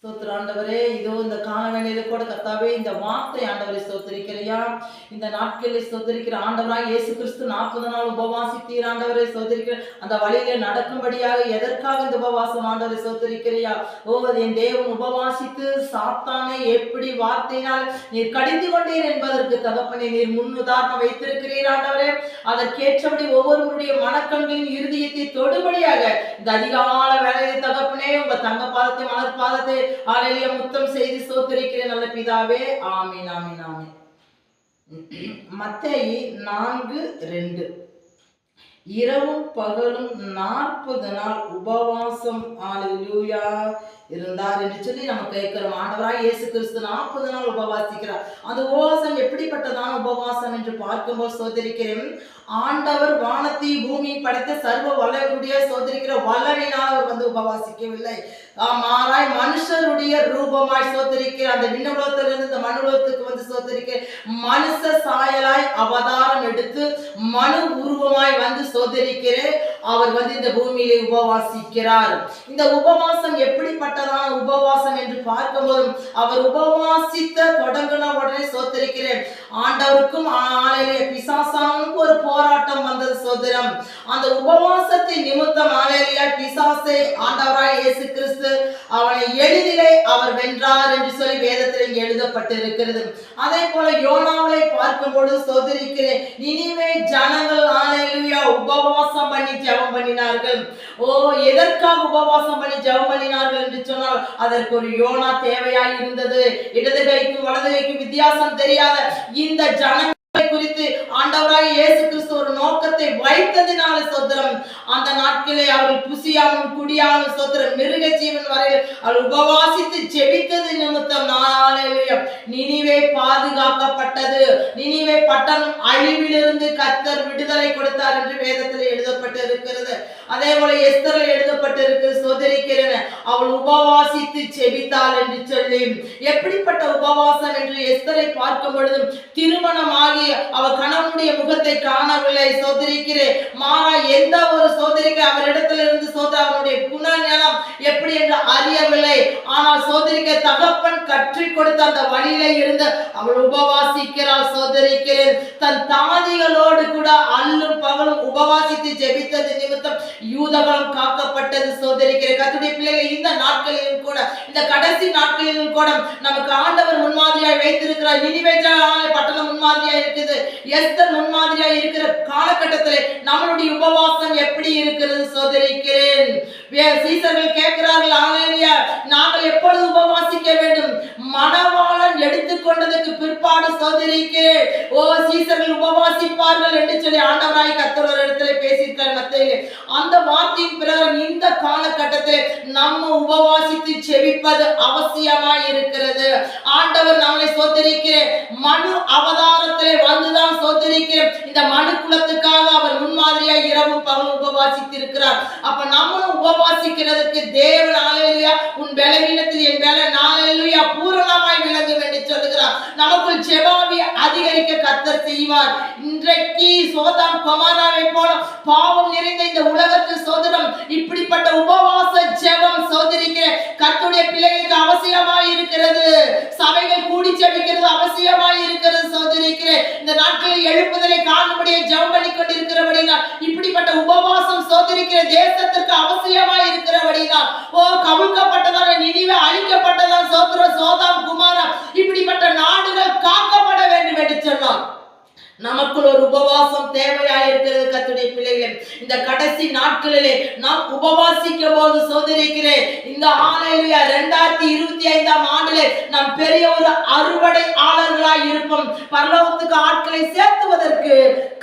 ஆண்டவரே, இதோ இந்த காண வேண்டியது கூட கர்த்தாவே, இந்த வார்த்தை ஆண்டவரை ஸ்தோத்திரிக்கிறையா, இந்த நாட்களில் ஸ்தோத்திரிக்கிற ஆண்டவராய் இயேசு கிறிஸ்து 40 நாள் உபவாசித்தீர் ஆண்டவரை ஸ்தோத்திரிக்கிற அந்த வழியிலே நடக்கும்படியாக எதற்காக இந்த உபவாசம் ஆண்டவரை ஸ்தோத்திரிக்கிறையா? ஓ என் தேவன் உபவாசித்து சாத்தானை எப்படி வார்த்தையினால் நீர் கடிந்து கொண்டீர் என்பதற்கு தகப்பனை நீர் முன் உதாரணம் வைத்திருக்கிறீர் ஆண்டவரே. அதற்கேற்றபடி ஒவ்வொருவருடைய மனக்கண்களின் இருதயத்தை தொடுபடியாக இந்த அதிகால வேலையை தகப்பனே உங்க தங்க பாதத்தை மலர் பாதத்தை ஹalleluya முத்தம் செய்து ஸ்தோத்திரிக்கிறேன் நல்ல பிதாவே. ஆமென் ஆமென் ஆமென். மத்தேயு 4:2 இரவும் பகலும் 40 நாள் உபவாசம் ஹalleluya இருந்தார் என்று சொல்லி நம்ம கேட்கிறோம். ஆண்டவராய் இயேசு கிறிஸ்து 40 நாள் உபவாசிக்கிறார். அந்த உபவாசம் எப்படிப்பட்டதான உபவாசம் என்று பார்க்கும்போது சோதரிக்கிறேன். ஆண்டவர் வானத்தை பூமியை படைத்த சர்வ வல்லவருடைய சோதரிக்கிற வல்லமையினால் அவர் வந்து உபவாசிக்கவில்லை. மாறாய் மனுஷருடைய ரூபமாய் சோதரிக்கிற அந்த விண்ணுலகத்திலிருந்து இந்த மனுலகத்துக்கு வந்து சோதரிக்கிற மனுஷ சாயலாய் அவதாரம் எடுத்து மனு உருவமாய் வந்து சோதரிக்கிற அவர் வந்து இந்த பூமியிலே உபவாசிக்கிறார். இந்த உபவாசம் எப்படிப்பட்டதான உபவாசம் என்று பார்க்கும்போது அவர் உபவாசித்த தொடங்கின உடனே சோதரிக்கிறேன் ஆண்டவருக்கும் பிசாசானுக்கும் ஒரு போராட்டம் வந்தது சோதரம். அந்த உபவாசத்தை நிமித்தம் பிசாசை ஆண்டவராய் இயேசு கிறிஸ்து அவனை எளிதிலே அவர் வென்றார் என்று சொல்லி வேதத்தில் எழுதப்பட்டு இருக்கிறது. அதே போல யோனாவை பார்க்கும் பொழுது சோதரிக்கிறேன் நினிவே ஜனங்கள் உபவாசம் பண்ணி ஜெபம் பண்ணினார்கள். ஓ எதற்காக உபவாசம் பண்ணி ஜெபம் பண்ணினார்கள் என்று சொன்னால் அதற்கு ஒரு யோனா தேவையாய் இருந்தது. இடது கைக்கும் வலது கைக்கும் வித்தியாசம் தெரியாத இந்த ஜனங்கள் குறித்து ஆண்டவராய் இயேசு கிறிஸ்து ஒரு நோக்கத்தை வைத்ததினால சோதரம் அந்த நாட்களே அவர்கள் புசியாமல் குடியாமல் சோதரம் மிருக ஜீவன் வரையில் அவர்கள் உபவாசித்து ஜெபித்தது நிமித்தம் நினிவே பாதுகாக்கப்பட்டது. நினிவே பட்டணம் அழிவிலிருந்து கர்த்தர் விடுதலை கொடுத்தார் என்று வேதத்தில் எழுதப்பட்டு இருக்கிறது. அதே போல எஸ்தரில் எழுதப்பட்டு இருக்கிறது சோதரிக்கிறேன் அவள் உபவாசித்து ஜெபித்தாள் என்று சொல்லி. எப்படிப்பட்ட உபவாசம் என்று எஸ்தரை பார்க்கும் பொழுது திருமணமாகி அவர் கணவனுடைய முகத்தை காணவில்லை சோதரிக்கிறேன். மாறா எந்த ஒரு சோதரிக்கு அவரிடத்திலிருந்து அவனுடைய குணநலம் எப்படி என்று அறியவில்லை. ஆனால் சோதரிக்க தகப்பன் கற்றுக் கொடுத்த அந்த வழியில இருந்து அவள் உபவாசிக்கிறாள் சோதரிக்கிறேன். தன் தாதிகளோடு கூட அல்லும் பகலும் உபவாசித்து ஜெபித்தது நிமித்தம் யூதகம் காக்கப்பட்டது சோதரிக்கிறேன். கர்த்தருடைய பிள்ளைகள் இந்த நாட்களிலும் கூட இந்த கடைசி நாட்களிலும் கூட நமக்கு ஆண்டவர் முன்மாதிரியாய் வைத்திருக்கிறார். நினிவே பட்டணம் முன்மாதிரியாய் இருக்குது, எஸ்தர் முன்மாதிரியாய் இருக்கிற காலகட்டத்தில் நம்மளுடைய உபவாசம் எப்படி இருக்கிறது சோதரிக்கிறேன். சீசர்கள் கேட்கிறார்கள் ஹalleluya நாங்கள் எப்பொழுது உபவாசிக்க வேண்டும்? மணவாளன் எடுத்துக்கொண்டதற்கு பிற்பாடு சோதரிக்கிறேன். ஓ சீசர்கள் உபவாசிப்பார்கள் என்று சொல்லி ஆண்டவராய் கர்த்தர் ஒரு இடத்துல பேசியிருக்கார் மத்தேயுல. அந்த வார்த்தையின் பிரகாரம் இந்த காலகட்டத்தில் நம்ம உபவாசித்து ஜெபிப்பது அவசியமாய் இருக்கிறது. ஆண்டவர் நம்மளை சோதரிக்கிறேன் மனு அவதாரத்திலே வந்துதான் சோதரிக்கிறேன் இந்த மனு குலத்துக்காக அவர் முன்மாதிரியாய் இரவும் பகலும் உபவாசித்து இருக்கிறார். அப்ப நம்மளும் உபவாசிக்கிறதுக்கு தேவன் ஹalleluya உன் பலவீனத்தில் என் பலன் ஹalleluya பூரணமாய் விளங்கும் என்று சொல்லுகிறார். நமக்குள் ஜெபாவி அதிகரிக்க கர்த்தர் செய்வார். இன்றைக்கு சோதம் கொமாராவை போல பாவம் நிறைந்த இந்த உலகத்தில் சோதரம் இப்படிப்பட்ட உபவாச ஜெபம் சோதரிக்கிற கர்த்தருடைய பிள்ளைகளுக்கு அவசியமாய் இருக்கிறது. சபைகள் கூடி ஜெபிக்கிறது அவசியமாய் இருக்கிறது சோதரிக்கிற இந்த நாட்களில் எழுப்புதலை காணும்படியே ஜெபம் பண்ணி கொண்டிருக்கிறபடினா இப்படிப்பட்ட உபவாசம் சோதரிக்கிற தேசத்திற்கு அவசியமாய் இருக்கிறபடினா ஓ கவிழ்க்கப்பட்டதான நினிவே அழிக்கப்பட்டதான சோதாம் குமாரா இப்படிப்பட்ட நாடுகள் காக்கப்பட வேண்டும் என்று சொன்னார். நமக்குள் ஒரு உபவாசம் தேவையாய் இருக்கிறது கர்த்தருடைய பிள்ளைகளே. இந்த கடைசி நாட்களிலே நாம் உபவாசிக்கும் போது சோதரிக்கிறேன் இந்த ஹalleluya 2025ஆம் ஆண்டிலே நாம் பெரிய ஒரு அறுவடை ஆளர்களாய் இருப்போம். பரலோகத்துக்கு ஆட்களை சேர்த்துவதற்கு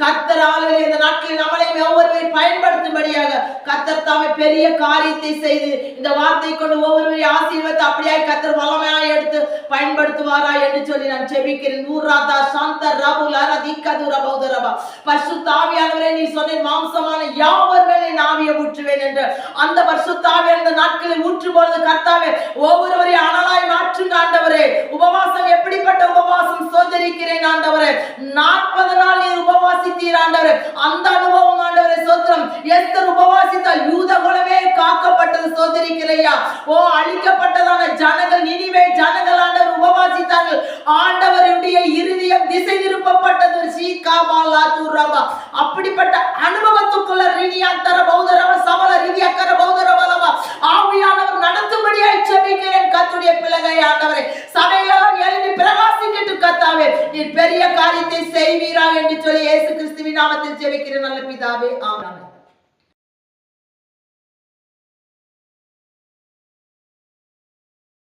கர்த்தர் ஹalleluya இந்த நாட்களில் நம்மை ஒவ்வொருவரை பயன்படுத்தும்படியாக கர்த்தர் தாமே பெரிய காரியத்தை செய்து இந்த வார்த்தை கொண்டு ஒவ்வொருவரை ஆசீர்வதித்து அப்படியே கர்த்தர் வல்லமையாய் எடுத்து பயன்படுத்துவாரா என்று சொல்லி நான் ஜெபிக்கிறேன். நூராதா சாந்த ரபுல ரதிக பரிசுத்த ஆவியானவரே நீ சொன்னீர் மாம்சமான யாவர் மேலே ஆவியை ஊற்றுவேன் என்று. அந்த பரிசுத்த ஆவியானவர் இந்த நாட்களில் ஊற்றும்போது கர்த்தாவே ஒவ்வொருவரையும் அனலாய் மாற்றுங்க ஆண்டவரே. உபவாசம் எப்படிப்பட்ட உபவாசம் சோதரிக்கிறேன் ஆண்டவரே. 40 நாள் நீர் உபவாசித்தீர் ஆண்டவரே. அந்த அனுபவம் ஆண்டவரே சோத்திரம். எஸ்தர் உபவாசித்தால் யூத குலமே காக்கப்பட்டது. சோதரிக்கிறையா, ஓ அழிக்கப்பட்டதான ஜனங்கள், நினிவே ஜனங்கள் ஆண்டவர் உபவாசித்தார்கள். ஆண்டவருடைய இருதயம் திசை திருப்பப்பட்டது. அப்படிப்பட்ட அனுபவத்துக்குள்ள ரினியாந்தர பௌதரவ சமல ரிதியக்கர பௌதரவலவா ஆவியானவர் நடத்தும்படியாய் ஜெபிக்கிறேன். கர்த்தருடைய பிள்ளைகளை ஆண்டவரே, சபைகளெல்லாம் எழுதி பிரகாசிக்கட்டு கர்த்தாவே. நீர் பெரிய காரியத்தை செய்வீராக என்று சொல்லி இயேசு கிறிஸ்துவின் நாமத்தில் ஜெபிக்கிறேன் நல்ல பிதாவே, ஆமென்.